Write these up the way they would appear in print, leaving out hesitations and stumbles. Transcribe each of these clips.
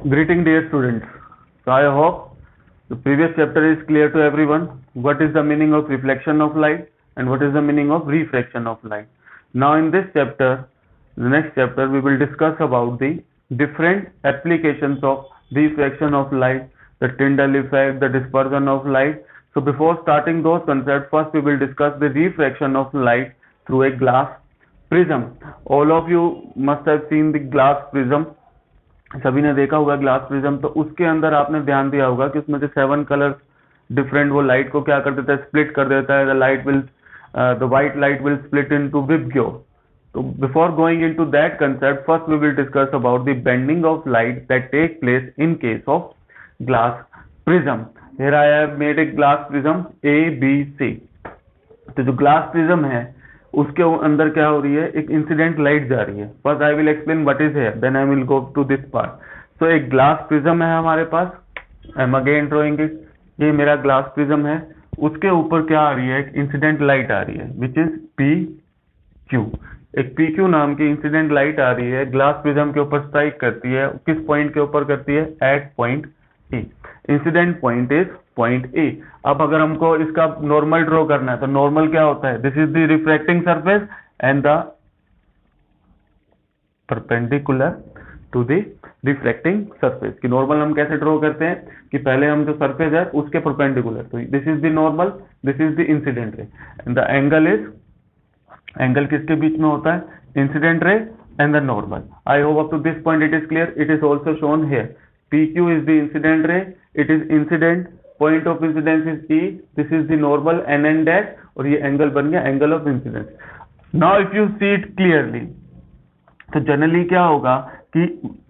Greeting dear students. So I hope the previous chapter is clear to everyone. What is the meaning of reflection of light and what is the meaning of refraction of light. Now in this chapter, the next chapter, we will discuss about the different applications of refraction of light, the Tyndall effect, the dispersion of light. So before starting those concepts, first we will discuss the refraction of light through a glass prism. All of you must have seen the glass prism. सभी ने देखा होगा glass prism. तो उसके अंदर आपने ध्यान दिया होगा कि उसमें से 7 कलर्स डिफरेंट वो लाइट को क्या कर देता है, स्प्लिट कर देता है। The white light will split into विबग्यो। तो before going into that concept, first we will discuss about the bending of light that take place in case of glass prism. Here I have made a glass prism ABC। तो जो glass prism है उसके अंदर क्या हो रही है, एक इंसिडेंट लाइट जा रही है। First I will explain what is here, then I will go to this part. So एक ग्लास प्रिज्म है हमारे पास, I am again drawing it. ये मेरा ग्लास प्रिज्म है, उसके ऊपर क्या आ रही है, एक इंसिडेंट लाइट आ रही है विच इज PQ। एक PQ नाम की इंसिडेंट लाइट आ रही है, ग्लास प्रिज्म के ऊपर स्ट्राइक करती है। किस पॉइंट के ऊपर करती है, at point E। Incident point is point A। अब अगर हमको इसका नॉर्मल ड्रॉ करना है तो नॉर्मल क्या होता है, this is the refracting surface and the perpendicular to the refracting surface. कि नॉर्मल हम कैसे ड्रॉ करते हैं कि पहले हम जो सरफेस है उसके परपेंडिकुलर, तो this is the normal, this is the incident ray and the angle किसके बीच में होता है, incident ray and the normal. I hope up to this point it is clear. It is also shown here, PQ is the incident ray, it is incident, point of incidence is E, this is the normal NN dash, और ये angle बन गया angle of incidence. Now if you see it clearly, तो generally क्या होगा कि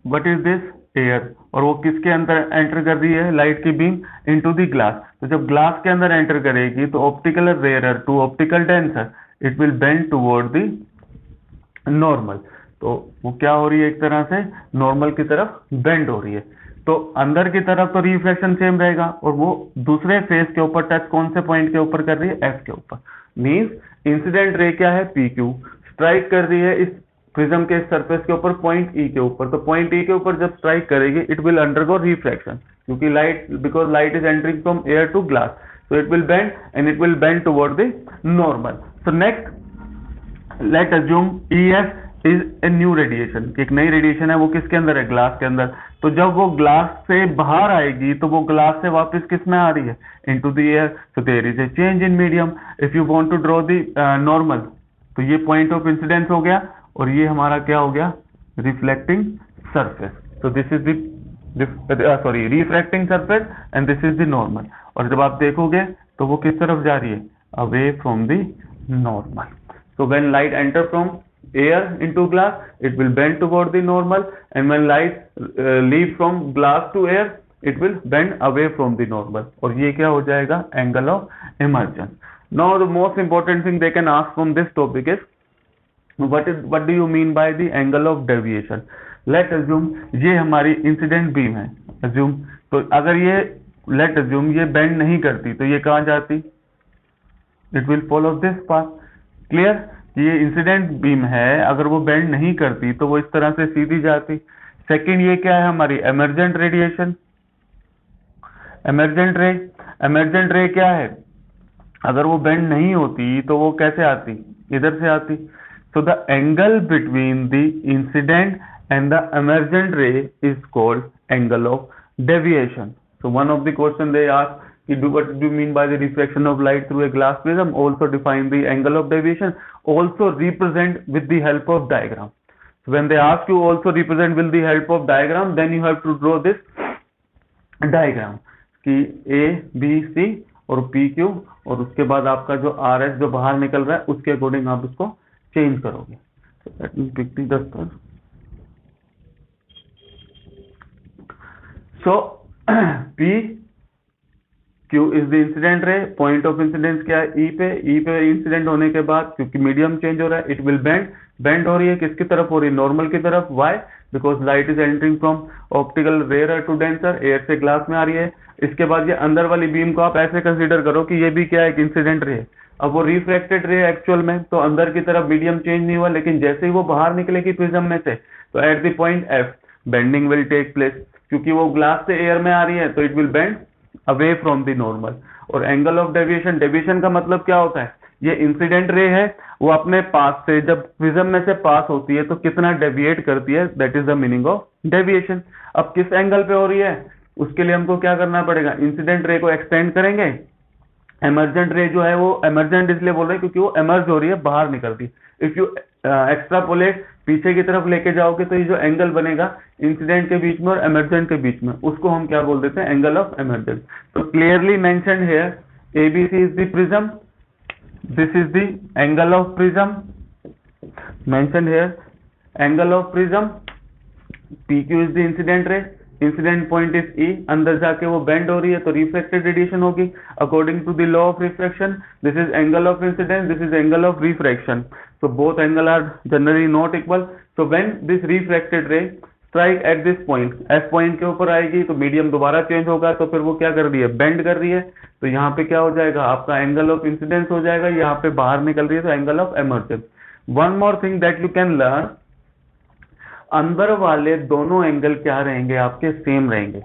what is this, air, और वो किसके अंदर एंटर कर रही है, लाइट की बीम इनटू द ग्लास। तो जब ग्लास के अंदर एंटर करेगी तो optical rare to optical denser, it will bend toward the normal. तो वो क्या हो रही है, एक तरह से नॉर्मल की तरफ बेंड हो रही है। तो अंदर की तरफ तो रिफ्लेक्शन सेम रहेगा, और वो दूसरे फेस के ऊपर टच कौन से पॉइंट के ऊपर कर रही है, F के ऊपर। मींस इंसिडेंट रे क्या है, PQ, स्ट्राइक कर रही है इस प्रिज्म के सरफेस के ऊपर पॉइंट E के ऊपर। तो पॉइंट E के ऊपर जब स्ट्राइक करेगी, इट विल अंडरगो रिफ्रैक्शन, क्योंकि light, because light is entering from air to glass, so it will bend and it will bend toward the normal. So next let assume EF is a new radiation, एक नई radiation है, वो किसके अंदर है, glass के अंदर। तो जब वो ग्लास से बाहर आएगी तो वो ग्लास से वापस किस में आ रही है, into the air. So there is a change in medium. If you want to draw the normal, तो ये पॉइंट ऑफ इंसिडेंस हो गया, और ये हमारा क्या हो गया, रिफ्लेक्टिंग सरफेस। तो this is the refracting surface and this is the normal. और जब आप देखोगे तो वो किस तरफ जा रही है, away from the normal. So when light enter from air into glass, it will bend toward the normal, and when light leave from glass to air, it will bend away from the normal, और ये क्या हो जाएगा, angle of emergence. Now the most important thing they can ask from this topic is what do you mean by the angle of deviation. Let assume ये हमारी incident beam है, assume, तो अगर ये let assume ये bend नहीं करती तो ये कहाँ जाती, it will follow this path. Clear, ये इंसिडेंट बीम है, अगर वो बेंड नहीं करती तो वो इस तरह से सीधी जाती। सेकंड, ये क्या है हमारी एमर्जेंट रेडिएशन, एमर्जेंट रे क्या है, अगर वो बेंड नहीं होती तो वो कैसे आती, इधर से आती। So the angle between the incident and the emergent ray is called angle of deviation. So one of the question they ask, what do you mean by the refraction of light through a glass prism? Also define the angle of deviation. Also represent with the help of diagram. So when they ask you also represent with the help of diagram, then you have to draw this diagram कि A, B, C और PQ, और उसके बाद आपका जो RS जो बाहर निकल रहा है उसके अकॉर्डिंग आप उसको चेंज करोगे। So let me pick the duster. So Q is the incident रे, पॉइंट ऑफ इंसिडेंस क्या है, E पे इंसिडेंट होने के बाद क्योंकि मीडियम चेंज हो रहा है, इट विल बेंड हो रही है, किसकी तरफ हो रही है, नॉर्मल की तरफ। Why, because light is entering from optical rare to denser, air से ग्लास में आ रही है। इसके बाद ये अंदर वाली बीम को आप ऐसे कंसीडर करो कि ये भी क्या है, एक इंसिडेंट रे है। अब वो रिफ्रैक्टेड रे एक्चुअल में, तो अंदर की तरफ मीडियम चेंज नहीं हुआ, लेकिन जैसे ही वो बाहर निकलेगी प्रिज्म में से, तो at the point F bending will take place. क्योंकि वो ग्लास से एयर में आ रही है तो it will bend away from the normal. और एंगल ऑफ डेविएशन, डेविएशन का मतलब क्या होता है, ये इंसिडेंट रे है, वो अपने पास से जब प्रिज्म में से पास होती है तो कितना डेविएट करती है, that is the meaning of deviation. अब किस एंगल पे हो रही है उसके लिए हमको क्या करना पड़ेगा, इंसिडेंट रे को एक्सटेंड करेंगे। एमर्जेंट रे जो है वो एमर्जेंट इसलिए बोल रहे हैं क्योंकि वो एमर्ज हो रही है, बाहर निकल रही है। इफ यू एक्स्ट्रापोलेट पीछे की तरफ लेके जाओगे तो ये जो एंगल बनेगा इंसिडेंट के बीच में और एमर्जेंट के बीच में, उसको हम क्या बोल देते हैं, एंगल ऑफ एमर्जेंस। तो clearly mentioned here ABC is the prism, this is the angle of prism mentioned here, angle of prism, PQ is the incident ray, incident point is E, अंदर जाके वो बेंड हो रही है तो reflected radiation होगी according to the law of refraction. This is angle of incidence, this is angle of refraction, so both angle are generally not equal. So when this reflected ray strike at this point, F point के ऊपर आएगी तो medium दोबारा change होगा, तो फिर वो क्या कर रही है, बेंड कर रही है, तो यहाँ पे क्या हो जाएगा, आपका एंगल ऑफ इंसिडेंस हो जाएगा, यहाँ पे बाहर निकल रही है तो angle of emergence. One more thing that you can learn, अंदर वाले दोनों एंगल क्या रहेंगे, आपके सेम रहेंगे।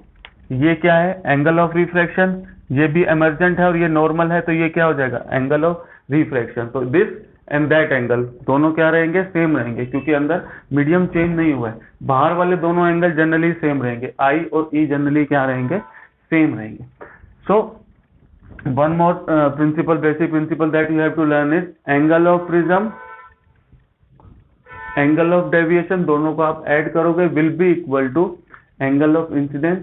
ये क्या है, एंगल ऑफ रिफ्रैक्शन, ये भी एमर्जेंट है और ये नॉर्मल है, तो ये क्या हो जाएगा, एंगल ऑफ रिफ्रैक्शन। तो दिस एंड दैट एंगल दोनों क्या रहेंगे, सेम रहेंगे, क्योंकि अंदर मीडियम चेंज नहीं हुआ है। बाहर वाले दोनों एंगल जनरली सेम रहेंगे, आई और ई जनरली क्या रहेंगे, सेम रहेंगे। So one more principle, basic principle that you have to learn is angle of prism, angle of deviation, दोनों को आप ऐड करोगे will be equal to angle of incidence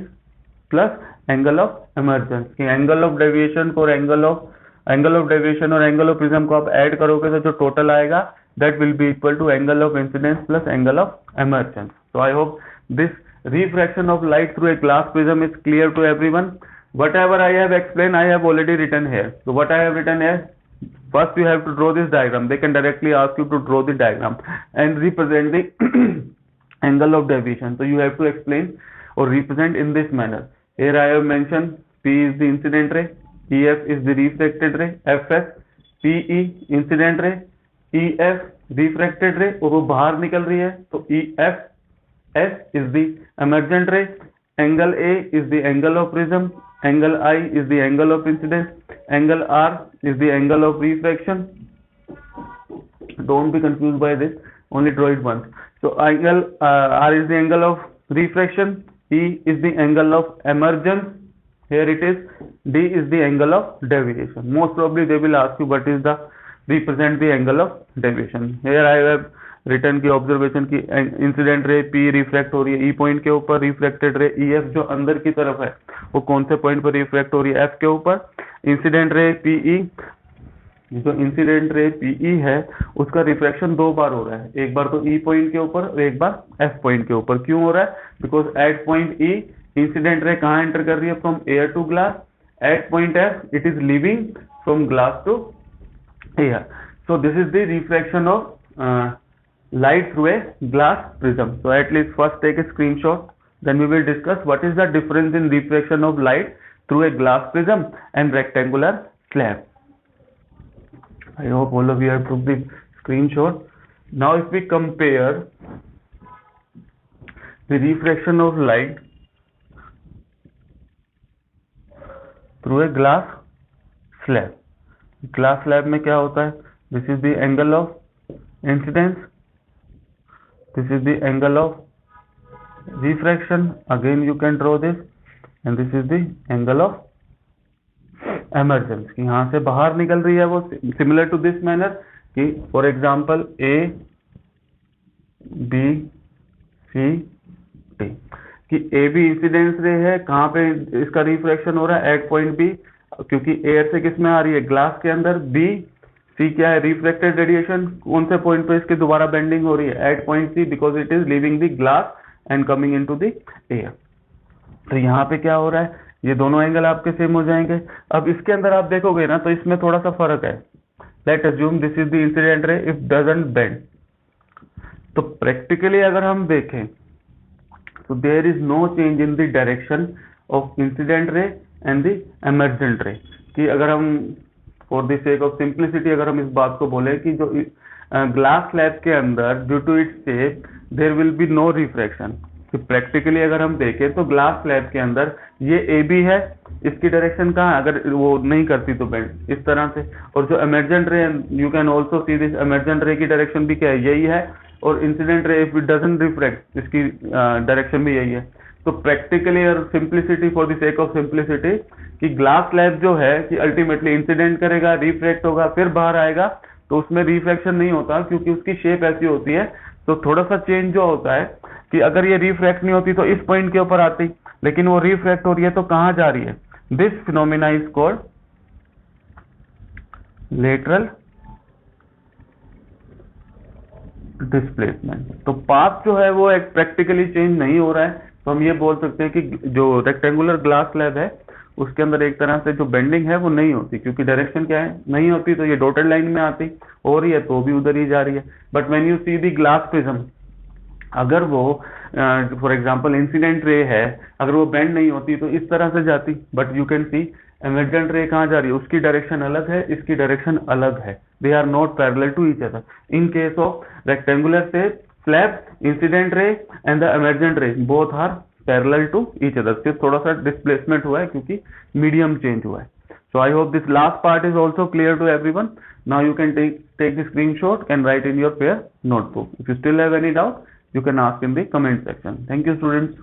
plus angle of emergence. कि angle of deviation और angle of deviation और angle of prism को आप add करोगे तो जो टोटल आएगा that will be equal to angle of incidence plus angle of emergence. So I hope this refraction of light through a glass prism is clear to everyone. Whatever I have explained I have already written here. So what I have written here, first you have to draw this diagram. They can directly ask you to draw the diagram and represent the angle of deviation. So you have to explain or represent in this manner. Here I have mentioned P is the incident ray, EF is the refracted ray, FS PE incident ray, EF refracted ray, और वो बाहर निकल रही है तो EF S is the emergent ray, angle A is the angle of prism, angle I is the angle of incidence, angle R is the angle of refraction. Don't be confused by this, only draw it once. So angle R is the angle of refraction, E is the angle of emergence, here it is, D is the angle of deviation. Most probably they will ask you what is the represent the angle of deviation. Here I have return की observation की incident ray P reflect हो रही है ई point के ऊपर, reflected ray E F जो अंदर की तरफ है वो कौन से पॉइंट पर रिफ्लेक्ट हो रही है, एफ के ऊपर। इंसिडेंट रे पीई, जो इंसिडेंट रे पीई है उसका रिफ्लेक्शन दो बार हो रहा है, एक बार तो ई पॉइंट के ऊपर और एक बार एफ पॉइंट के ऊपर। क्यों हो रहा है, because at point E incident ray कहाँ एंटर कर रही है, from air to glass, at point F it is leaving from glass to air. So this is the reflection of light through a glass prism. So at least first take a screenshot, then we will discuss what is the difference in refraction of light through a glass prism and rectangular slab. I hope all of you have took the screenshot. Now if we compare the refraction of light through a glass slab, glass slab में क्या होता है, this is the angle of incidence, this is the angle of refraction, again you can draw this, and this is the angle of emergence, कि यहाँ से बाहर निकल रही है वो, similar to this manner कि for example A B C D, कि A B इंसिडेंस रे है, कहाँ पे इसका रिफ्रैक्शन हो रहा है, एट पॉइंट B, क्योंकि एयर से किस में आ रही है, ग्लास के अंदर। B C क्या है, रिफ्लेक्टेड रेडिएशन, कौन से पॉइंट पे इसकी दोबारा बेंडिंग हो रही है, at point C, because it is leaving the glass and coming into the air. तो यहाँ पे क्या हो रहा है, ये दोनों एंगल आपके सेम हो जाएंगे। अब इसके अंदर आप देखोगे ना तो इसमें थोड़ा सा फर्क है। Let assume this is the incident ray if doesn't bend, तो प्रैक्टिकली अगर हम देखें तो there is no change in the direction of incident ray and the emergent ray. कि अगर हम for the sake of simplicity अगर हम इस बात को बोले कि जो ग्लास स्लैब के अंदर due to its shape there will be no refraction, कि प्रैक्टिकली अगर हम देखें तो ग्लास स्लैब के अंदर ये ए बी है, इसकी डायरेक्शन कहाँ है अगर वो नहीं करती तो बेंड इस तरह से, और जो इमर्जेंट रे you can also see this, emergent रे की डायरेक्शन भी क्या है, यही है, और incident ray if it doesn't reflect इसकी डायरेक्शन भी यही है। तो प्रैक्टिकली और simplicity, for the sake of simplicity, कि ग्लास स्लैब जो है कि अल्टीमेटली इंसिडेंट करेगा, रिफ्लेक्ट होगा, फिर बाहर आएगा, तो उसमें रिफ्लेक्शन नहीं होता क्योंकि उसकी शेप ऐसी होती है। तो थोड़ा सा चेंज जो होता है कि अगर ये रिफ्रैक्ट नहीं होती तो इस पॉइंट के ऊपर आती, लेकिन वो रिफ्रैक्ट हो रही है तो कहां जा रही है, this phenomena is called lateral displacement. तो पाथ जो है वो एक प्रैक्टिकली चेंज नहीं हो रहा है, तो हम ये बोल सकते हैं कि जो रेक्टेंगुलर ग्लास स्लैब है उसके अंदर एक तरह से जो बेंडिंग है वो नहीं होती, क्योंकि डायरेक्शन क्या है, नहीं होती, तो ये डॉटेड लाइन में आती, हो रही है तो भी उधर ही जा रही है। But when you see the glass prism, अगर वो फॉर एग्जांपल इंसिडेंट रे है, अगर वो बेंड नहीं होती तो इस तरह से जाती, but you can see emergent रे कहाँ जा रही है, उसकी डायरेक्शन अलग है, इसकी डायरेक्शन अलग है, they are not parallel to each other. In case of rectangular से slab, incident ray and the emergent ray both are parallel to each other. सिर्फ थोड़ा सा डिस्प्लेसमेंट हुआ है क्योंकि मीडियम चेंज हुआ है। So I hope this last part is also clear to everyone. Now you can take the screenshot and write in your pair notebook. If you still have any doubt, you can ask in the comment section. Thank you, students.